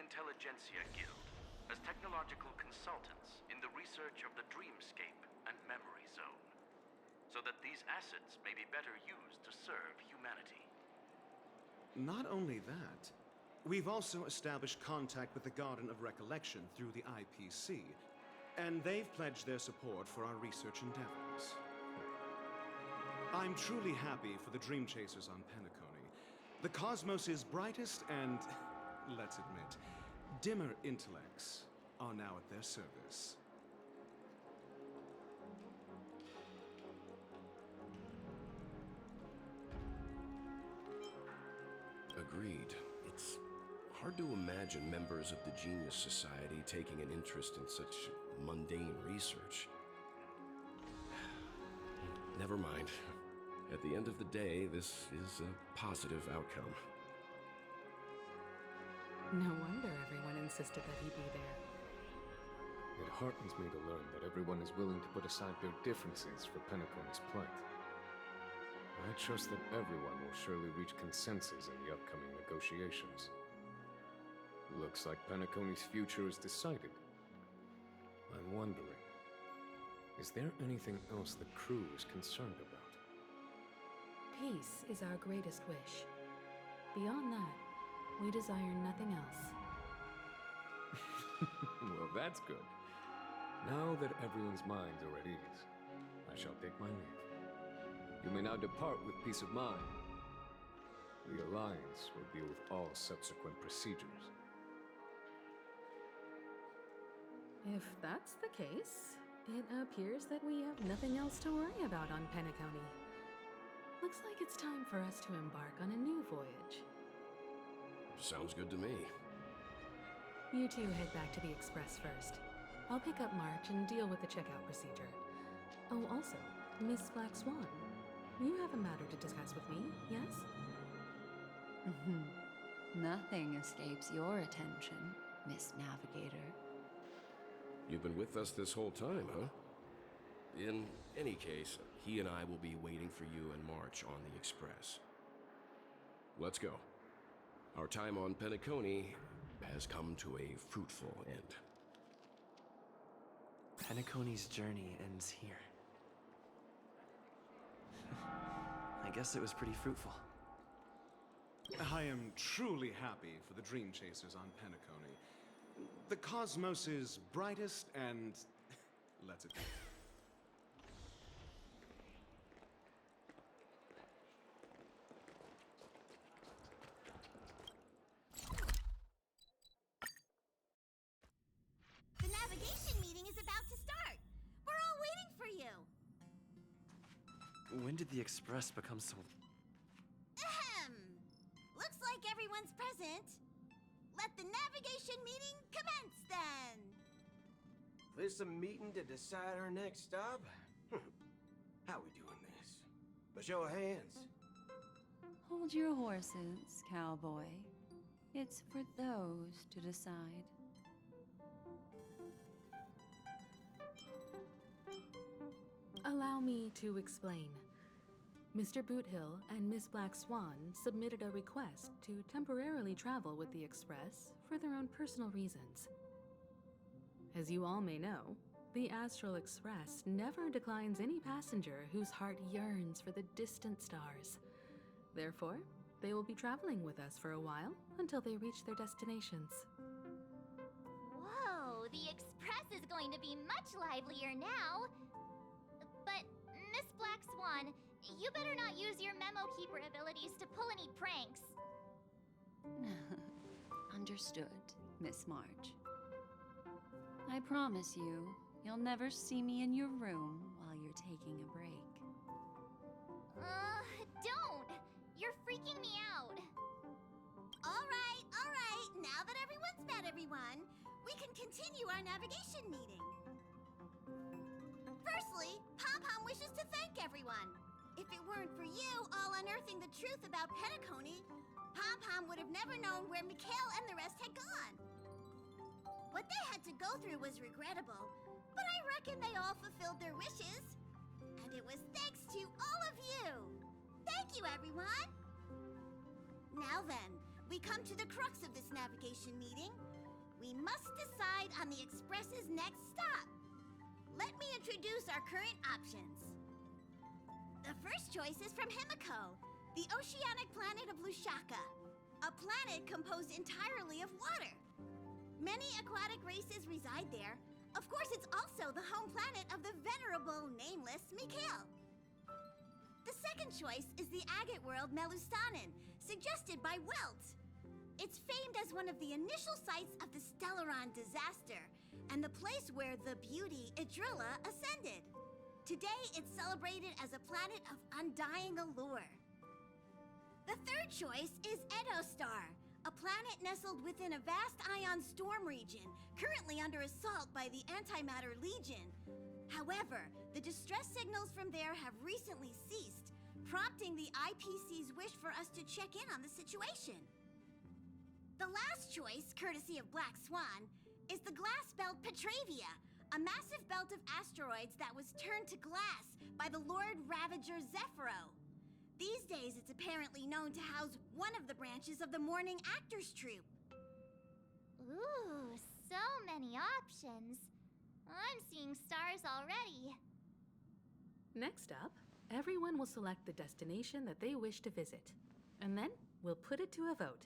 Intelligentsia Guild as technological consultants in the research of the Dreamscape and Memory Zone, so that these assets may be better used to serve humanity. Not only that, we've also established contact with the Garden of Recollection through the IPC, and they've pledged their support for our research endeavors. I'm truly happy for the Dream Chasers on Penacony. The cosmos' brightest and, let's admit, dimmer intellects are now at their service. Agreed. It's hard to imagine members of the Genius Society taking an interest in such mundane research. Never mind. At the end of the day, this is a positive outcome. No wonder everyone insisted that he be there. It heartens me to learn that everyone is willing to put aside their differences for Penacony's plight. I trust that everyone will surely reach consensus in the upcoming negotiations. Looks like Penacony's future is decided. I'm wondering, is there anything else the crew is concerned about? Peace is our greatest wish. Beyond that, we desire nothing else. Well, that's good. Now that everyone's minds are at ease, I shall take my leave. You may now depart with peace of mind. The Alliance will deal with all subsequent procedures. If that's the case, it appears that we have nothing else to worry about on Penacony. Looks like it's time for us to embark on a new voyage. Sounds good to me. You two head back to the Express first. I'll pick up March and deal with the checkout procedure. Oh, also, Miss Black Swan, you have a matter to discuss with me, yes? Nothing escapes your attention, Miss Navigator. You've been with us this whole time, huh? In any case, he and I will be waiting for you and March on the Express. Let's go. Our time on Penacony has come to a fruitful end. Penacony's journey ends here. I guess it was pretty fruitful. I am truly happy for the Dream Chasers on Penacony. The cosmos' brightest and, let's admit, the navigation meeting is about to start. We're all waiting for you. When did the Express become so... Ahem. Looks like everyone's present. Let the navigation meeting commence then. This a meeting to decide our next stop? How we doing this? A show of hands. Hold your horses, cowboy. It's for those to decide. Allow me to explain. Mr. Boothill and Miss Black Swan submitted a request to temporarily travel with the Express for their own personal reasons. As you all may know, the Astral Express never declines any passenger whose heart yearns for the distant stars. Therefore, they will be traveling with us for a while until they reach their destinations. Whoa, the Express is going to be much livelier now. But, Miss Black Swan, you better not use your memo keeper abilities to pull any pranks. Understood, Miss March. I promise you, you'll never see me in your room while you're taking a break. Don't! You're freaking me out. All right. Now that everyone's met everyone, we can continue our navigation meeting. Firstly, Pom-Pom wishes to thank everyone. If it weren't for you all unearthing the truth about Penacony, Pom-Pom would have never known where Mikhail and the rest had gone. What they had to go through was regrettable, but I reckon they all fulfilled their wishes. And it was thanks to all of you. Thank you, everyone. Now then, we come to the crux of this navigation meeting, we must decide on the Express's next stop. Let me introduce our current options. The first choice is from Himiko, the oceanic planet of Lushaka, a planet composed entirely of water. Many aquatic races reside there. Of course, it's also the home planet of the venerable, nameless Mikhail. The second choice is the agate world Melustanen, suggested by Welt. It's famed as one of the initial sites of the Stellaron disaster, and the place where the beauty Idrilla ascended. Today, it's celebrated as a planet of undying allure. The third choice is Edostar, a planet nestled within a vast ion storm region, currently under assault by the Antimatter Legion. However, the distress signals from there have recently ceased, prompting the IPC's wish for us to check in on the situation. The last choice, courtesy of Black Swan, is the glass belt Petravia, a massive belt of asteroids that was turned to glass by the Lord Ravager Zephyro. These days, it's apparently known to house one of the branches of the Morning Actors Troupe. Ooh, so many options. I'm seeing stars already. Next up, everyone will select the destination that they wish to visit, and then we'll put it to a vote.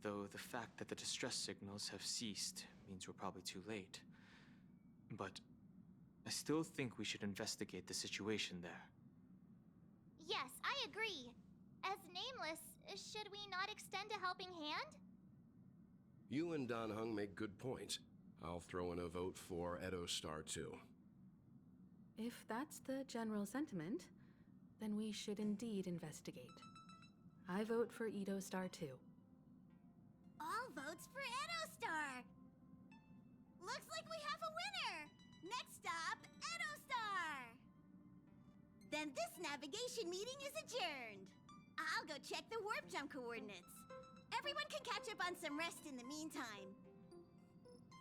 Though the fact that the distress signals have ceased means we're probably too late. But I still think we should investigate the situation there. Yes, I agree. As Nameless, should we not extend a helping hand? You and Dan Heng make good points. I'll throw in a vote for Edostar too. If that's the general sentiment, then we should indeed investigate. I vote for Edostar too. All votes for Edostar! Looks like we have a winner! Next stop, Edostar! Then this navigation meeting is adjourned. I'll go check the warp jump coordinates. Everyone can catch up on some rest in the meantime.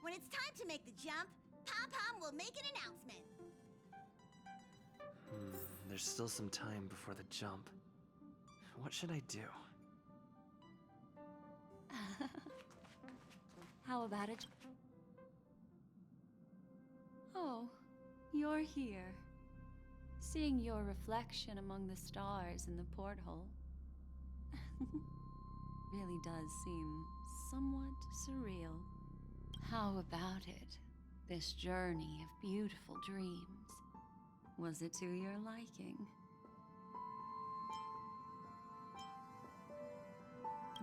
When it's time to make the jump, Pom-Pom will make an announcement. There's still some time before the jump. What should I do? How about it? Oh, you're here. Seeing your reflection among the stars in the porthole really does seem somewhat surreal. How about it? This journey of beautiful dreams. Was it to your liking?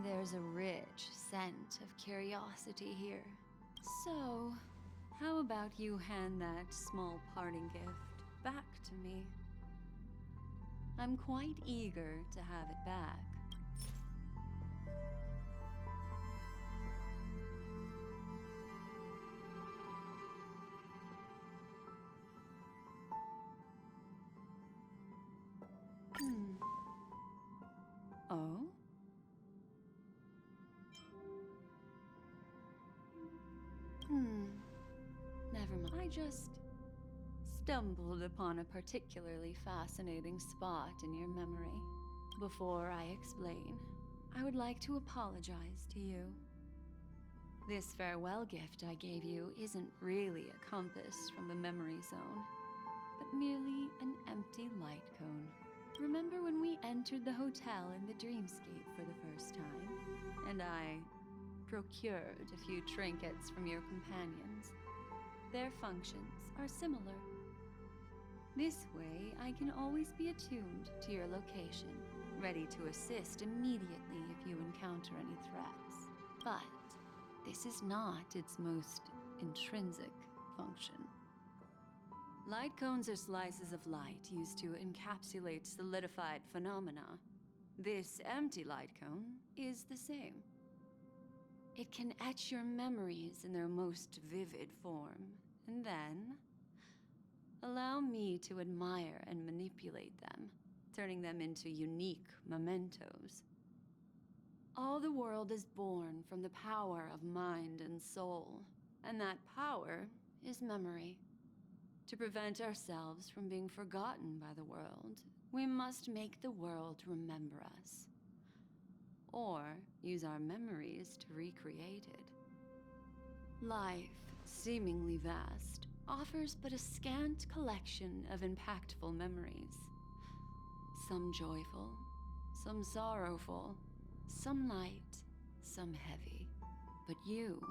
There's a rich scent of curiosity here. So, how about you hand that small parting gift back to me? I'm quite eager to have it back. Oh? Never mind. I just stumbled upon a particularly fascinating spot in your memory. Before I explain, I would like to apologize to you. This farewell gift I gave you isn't really a compass from the memory zone, but merely an empty light cone. Remember when we entered the hotel in the dreamscape for the first time, and I procured a few trinkets from your companions? Their functions are similar. This way, I can always be attuned to your location, ready to assist immediately if you encounter any threats. But this is not its most intrinsic function. Light cones are slices of light used to encapsulate solidified phenomena. This empty light cone is the same. It can etch your memories in their most vivid form, and then allow me to admire and manipulate them, turning them into unique mementos. All the world is born from the power of mind and soul, and that power is memory. To prevent ourselves from being forgotten by the world, we must make the world remember us. or use our memories to recreate it. Life, seemingly vast, offers but a scant collection of impactful memories. Some joyful, some sorrowful, some light, some heavy. But you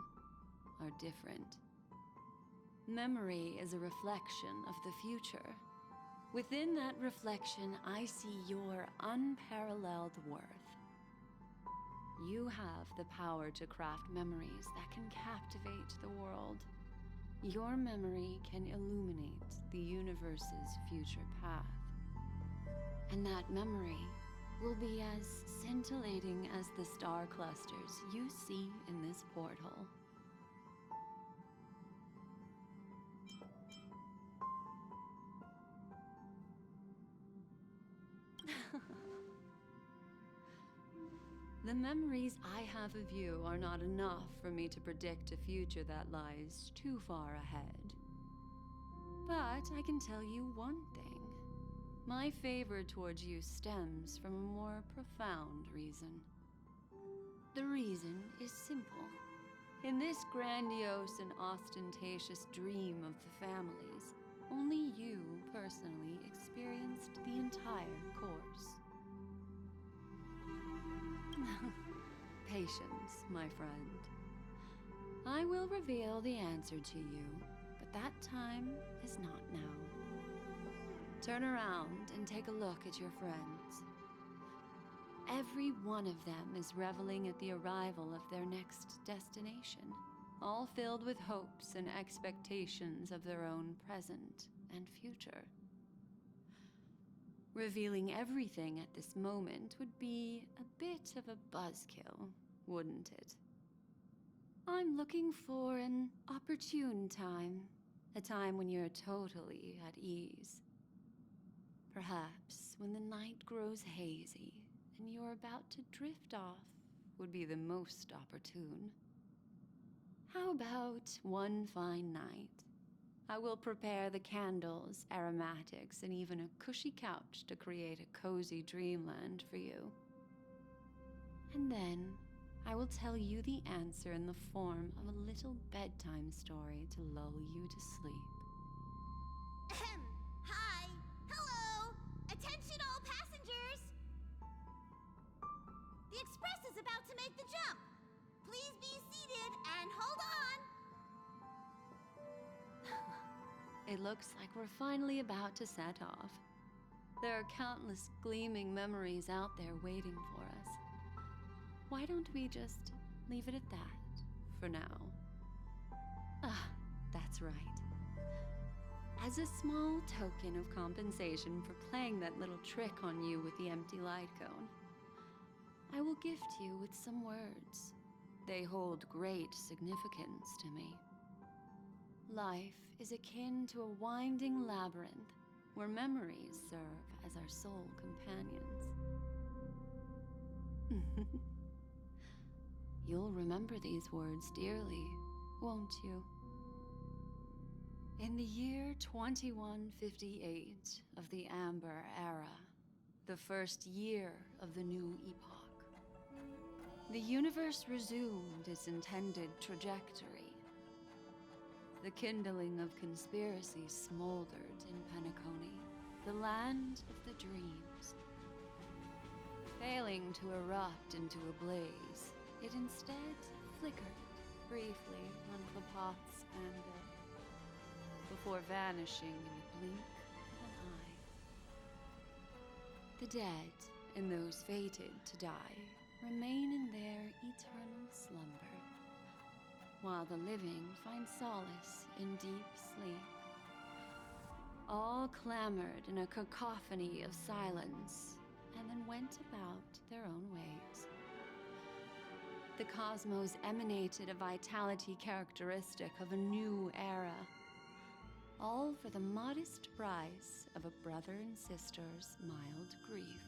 are different. Memory is a reflection of the future. Within that reflection, I see your unparalleled worth. You have the power to craft memories that can captivate the world. Your memory can illuminate the universe's future path. And that memory will be as scintillating as the star clusters you see in this portal. The memories I have of you are not enough for me to predict a future that lies too far ahead. But I can tell you one thing. My favor towards you stems from a more profound reason. The reason is simple. In this grandiose and ostentatious dream of the families, only you personally experienced the entire course. Patience, my friend. I will reveal the answer to you, but that time is not now. Turn around and take a look at your friends. Every one of them is reveling at the arrival of their next destination, all filled with hopes and expectations of their own present and future. Revealing everything at this moment would be a bit of a buzzkill, wouldn't it? I'm looking for an opportune time, a time when you're totally at ease. Perhaps when the night grows hazy and you're about to drift off would be the most opportune. How about one fine night? I will prepare the candles, aromatics, and even a cushy couch to create a cozy dreamland for you. And then I will tell you the answer in the form of a little bedtime story to lull you to sleep. Ahem. Hi. Hello. Attention all passengers. The express is about to make the jump. Please be seated and hold on. It looks like we're finally about to set off. There are countless gleaming memories out there waiting for us. Why don't we just leave it at that for now? Ah, that's right. As a small token of compensation for playing that little trick on you with the empty light cone, I will gift you with some words. They hold great significance to me. Life is akin to a winding labyrinth where memories serve as our sole companions. You'll remember these words dearly, won't you? In the year 2158 of the Amber Era, the first year of the new epoch, the universe resumed its intended trajectory. The kindling of conspiracy smoldered in Penacony, the land of the dreams. Failing to erupt into a blaze, it instead flickered briefly under the pot's anvil, before vanishing in the blink of an eye. The dead, and those fated to die, remain in their eternal slumber, while the living find solace in deep sleep. All clamored in a cacophony of silence, and then went about their own ways. The cosmos emanated a vitality characteristic of a new era, all for the modest price of a brother and sister's mild grief.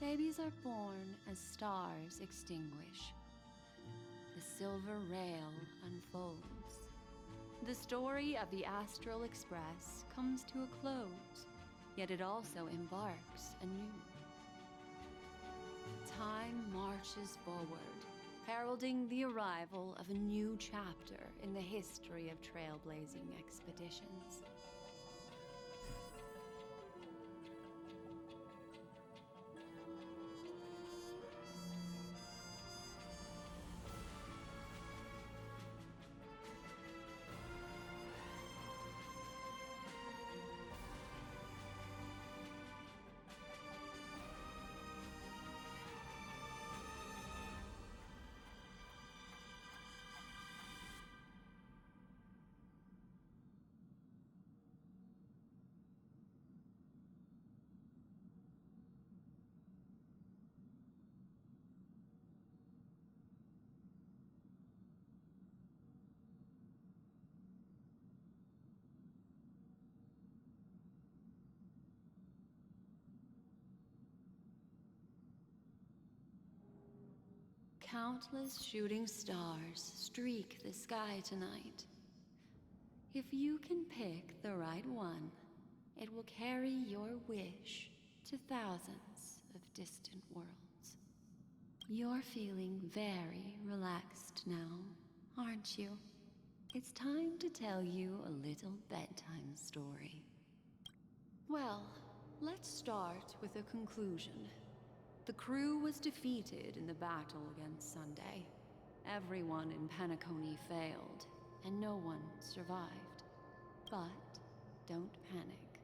Babies are born as stars extinguish. The silver rail unfolds. The story of the Astral Express comes to a close, yet it also embarks anew. Time marches forward, heralding the arrival of a new chapter in the history of trailblazing expeditions. Countless shooting stars streak the sky tonight. If you can pick the right one, it will carry your wish to thousands of distant worlds. You're feeling very relaxed now, aren't you? It's time to tell you a little bedtime story. Well, let's start with a conclusion. The crew was defeated in the battle against Sunday. Everyone in Penacony failed, and no one survived. But don't panic.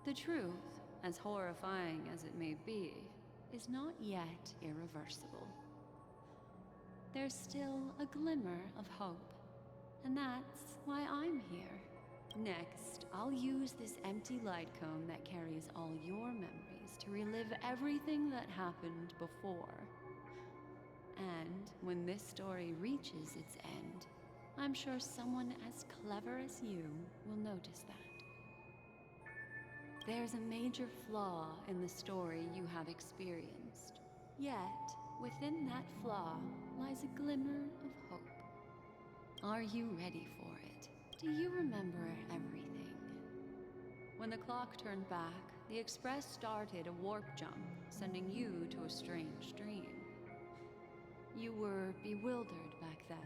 The truth, as horrifying as it may be, is not yet irreversible. There's still a glimmer of hope, and that's why I'm here. Next, I'll use this empty light cone that carries all your memories to relive everything that happened before. And when this story reaches its end, I'm sure someone as clever as you will notice that. There's a major flaw in the story you have experienced. Yet, within that flaw lies a glimmer of hope. Are you ready for it? Do you remember everything? When the clock turned back, the Express started a warp jump, sending you to a strange dream. You were bewildered back then,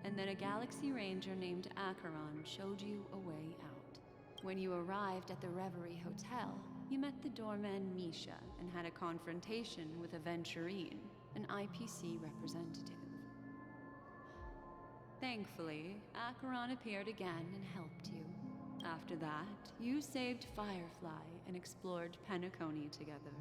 and then a Galaxy Ranger named Acheron showed you a way out. When you arrived at the Reverie Hotel, you met the doorman Misha and had a confrontation with Aventurine, an IPC representative. Thankfully, Acheron appeared again and helped you. After that, you saved Firefly and explored Penacony together.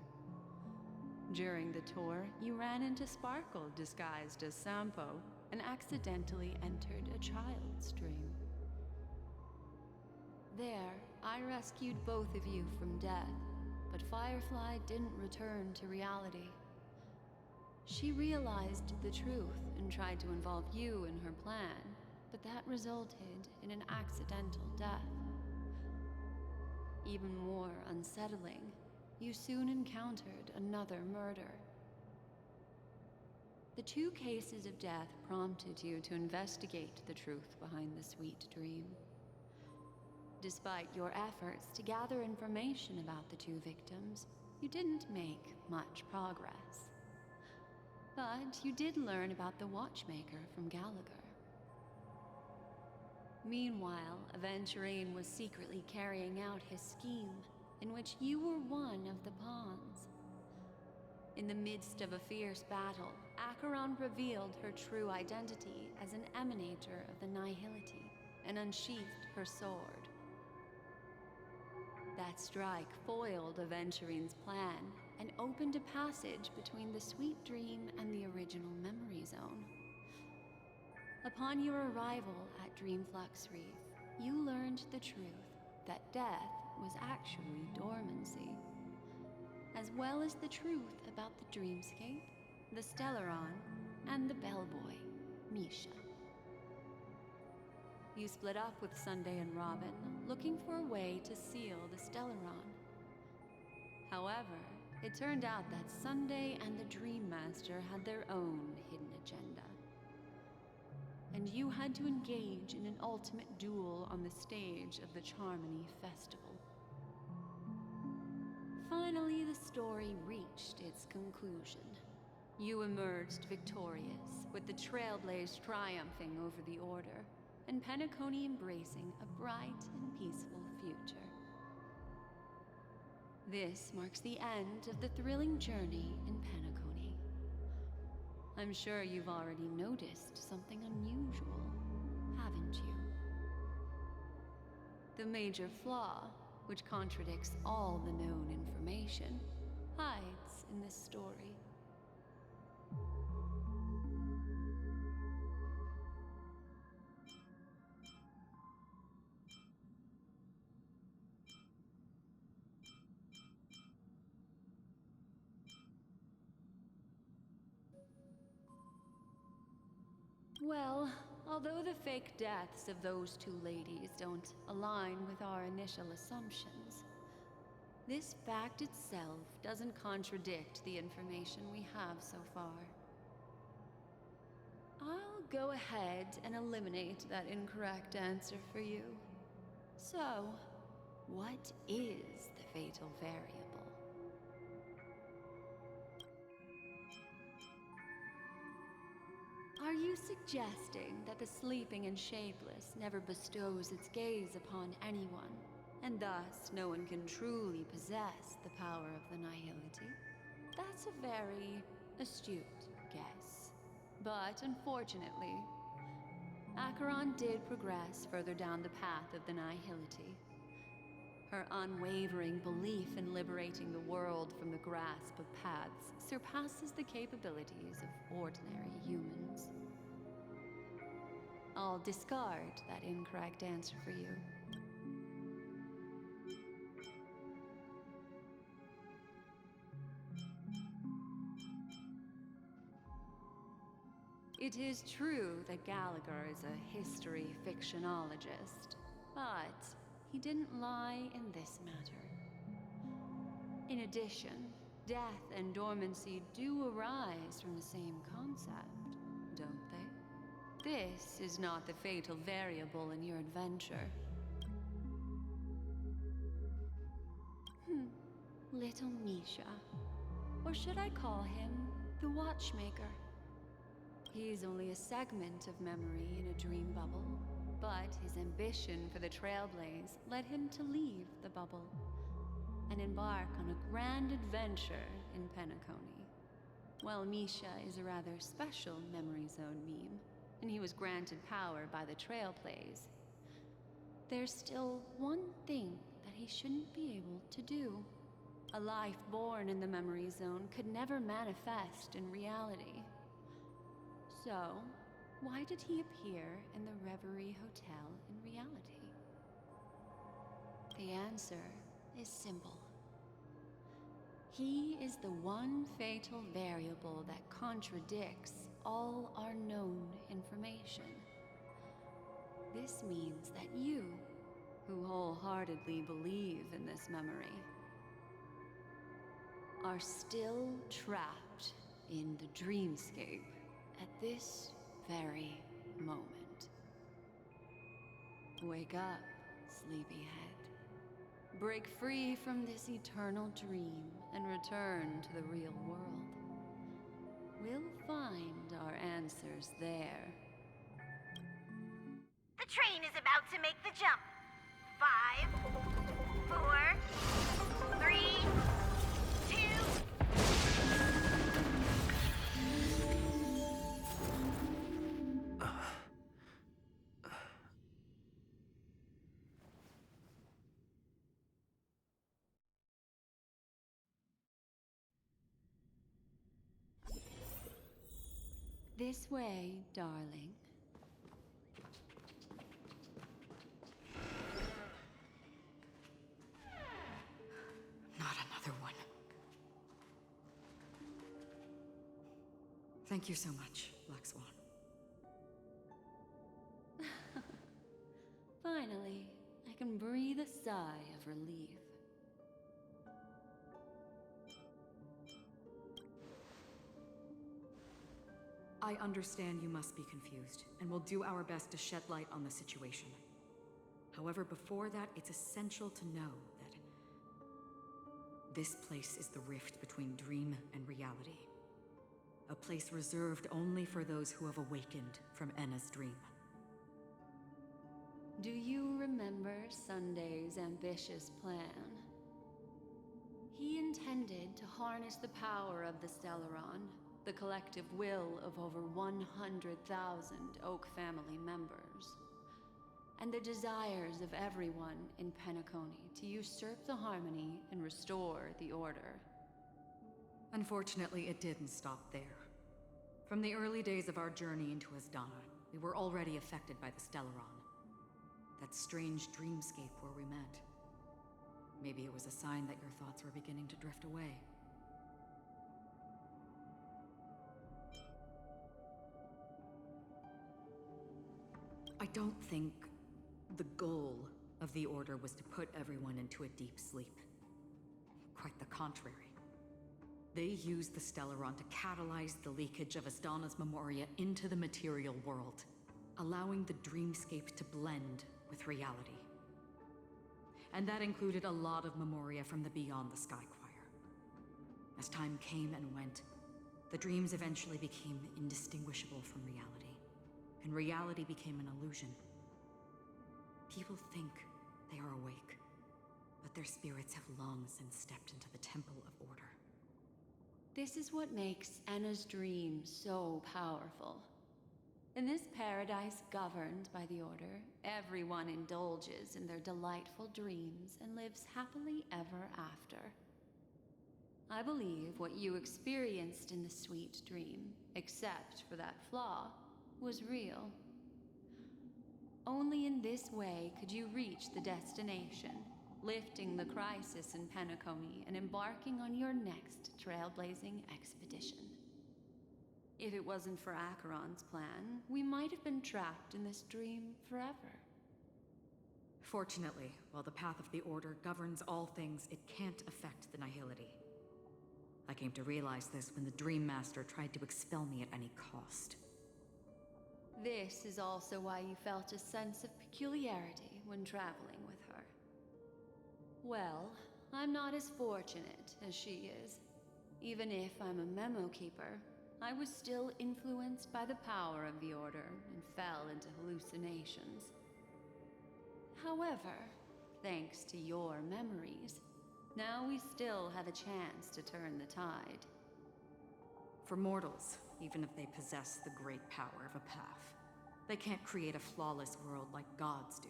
During the tour, you ran into Sparkle disguised as Sampo and accidentally entered a child's dream. There, I rescued both of you from death, but Firefly didn't return to reality. She realized the truth and tried to involve you in her plan, but that resulted in an accidental death. Even more unsettling, you soon encountered another murder. The two cases of death prompted you to investigate the truth behind the sweet dream. Despite your efforts to gather information about the two victims, you didn't make much progress. But you did learn about the watchmaker from Gallagher. Meanwhile, Aventurine was secretly carrying out his scheme, in which you were one of the pawns. In the midst of a fierce battle, Acheron revealed her true identity as an emanator of the Nihility and unsheathed her sword. That strike foiled Aventurine's plan and opened a passage between the sweet dream and the original memory zone. Upon your arrival at Dreamflux Reef, you learned the truth that death was actually dormancy, as well as the truth about the dreamscape, the Stellaron, and the bellboy, Misha. You split up with Sunday and Robin, looking for a way to seal the Stellaron. However, it turned out that Sunday and the Dream Master had their own hidden agenda. And you had to engage in an ultimate duel on the stage of the Charmony Festival. Finally, the story reached its conclusion. You emerged victorious, with the Trailblaze triumphing over the Order, and Penacony embracing a bright and peaceful future. This marks the end of the thrilling journey in Penacony. I'm sure you've already noticed something unusual, haven't you? The major flaw, which contradicts all the known information, hides in this story. Well, although the fake deaths of those two ladies don't align with our initial assumptions, this fact itself doesn't contradict the information we have so far. I'll go ahead and eliminate that incorrect answer for you. So, what is the fatal variable? Are you suggesting that the sleeping and shapeless never bestows its gaze upon anyone, and thus no one can truly possess the power of the nihility? That's a very astute guess. But unfortunately, Acheron did progress further down the path of the nihility. Her unwavering belief in liberating the world from the grasp of paths surpasses the capabilities of ordinary humans. I'll discard that incorrect answer for you. It is true that Gallagher is a history fictionologist, but he didn't lie in this matter. In addition, death and dormancy do arise from the same concept, don't they? This is not the fatal variable in your adventure. Little Misha. Or should I call him the Watchmaker? He's only a segment of memory in a dream bubble, but his ambition for the Trailblaze led him to leave the bubble and embark on a grand adventure in Penacony. While Misha is a rather special memory zone meme, and he was granted power by the Trailblaze, there's still one thing that he shouldn't be able to do. A life born in the memory zone could never manifest in reality. So, why did he appear in the Reverie Hotel in reality? The answer is simple. He is the one fatal variable that contradicts all our known information. This means that you, who wholeheartedly believe in this memory, are still trapped in the dreamscape at this very moment. Wake up, sleepyhead. Break free from this eternal dream and return to the real world. We'll find our answers there. The train is about to make the jump. 5, 4, 3, 2... This way, darling. Not another one. Thank you so much, Black Swan. Finally, I can breathe a sigh of relief. I understand you must be confused, and will do our best to shed light on the situation. However, before that, it's essential to know This place is the rift between dream and reality. A place reserved only for those who have awakened from Enna's dream. Do you remember Sunday's ambitious plan? He intended to harness the power of the Stellaron, the collective will of over 100,000 Oak family members, and the desires of everyone in Penacony to usurp the harmony and restore the order. Unfortunately, it didn't stop there. From the early days of our journey into Asdana, we were already affected by the Stellaron. That strange dreamscape where we met. Maybe it was a sign that your thoughts were beginning to drift away. I don't think the goal of the Order was to put everyone into a deep sleep. Quite the contrary. They used the Stellaron to catalyze the leakage of Asdana's Memoria into the material world, allowing the dreamscape to blend with reality. And that included a lot of Memoria from the Beyond the Sky Choir. As time came and went, the dreams eventually became indistinguishable from reality, and reality became an illusion. People think they are awake, but their spirits have long since stepped into the Temple of Order. This is what makes Enna's dream so powerful. In this paradise governed by the Order, everyone indulges in their delightful dreams and lives happily ever after. I believe what you experienced in the sweet dream, except for that flaw, was real. Only in this way could you reach the destination, lifting the crisis in Penacony and embarking on your next trailblazing expedition. If it wasn't for Acheron's plan, we might have been trapped in this dream forever. Fortunately, while the path of the Order governs all things, it can't affect the Nihility. I came to realize this when the Dream Master tried to expel me at any cost. This is also why you felt a sense of peculiarity when traveling with her. Well, I'm not as fortunate as she is. Even if I'm a memo keeper, I was still influenced by the power of the Order and fell into hallucinations. However, thanks to your memories, now we still have a chance to turn the tide. For mortals, even if they possess the great power of a path, they can't create a flawless world like gods do.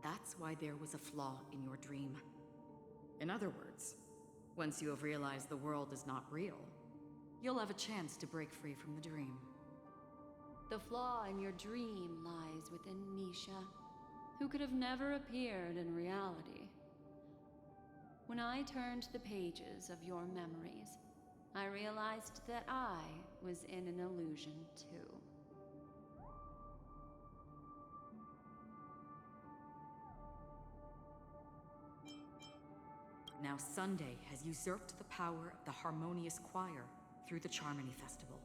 That's why there was a flaw in your dream. In other words, once you have realized the world is not real, you'll have a chance to break free from the dream. The flaw in your dream lies within Nisha, who could have never appeared in reality. When I turned the pages of your memories, I realized that I was in an illusion too. Now Sunday has usurped the power of the Harmonious Choir through the Charmony Festival.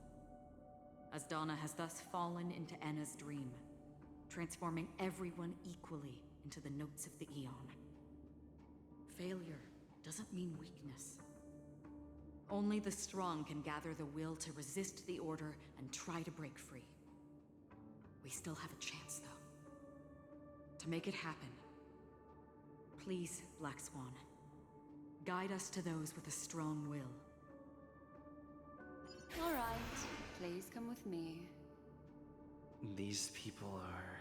Asdana has thus fallen into Enna's dream, transforming everyone equally into the notes of the Aeon. Failure doesn't mean weakness. Only the strong can gather the will to resist the Order and try to break free. We still have a chance, though. To make it happen, please, Black Swan, guide us to those with a strong will. All right, please come with me. These people are...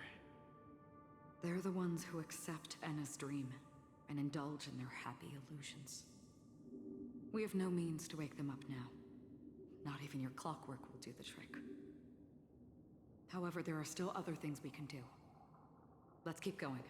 They're the ones who accept Enna's dream and indulge in their happy illusions. We have no means to wake them up now. Not even your clockwork will do the trick. However, there are still other things we can do. Let's keep going.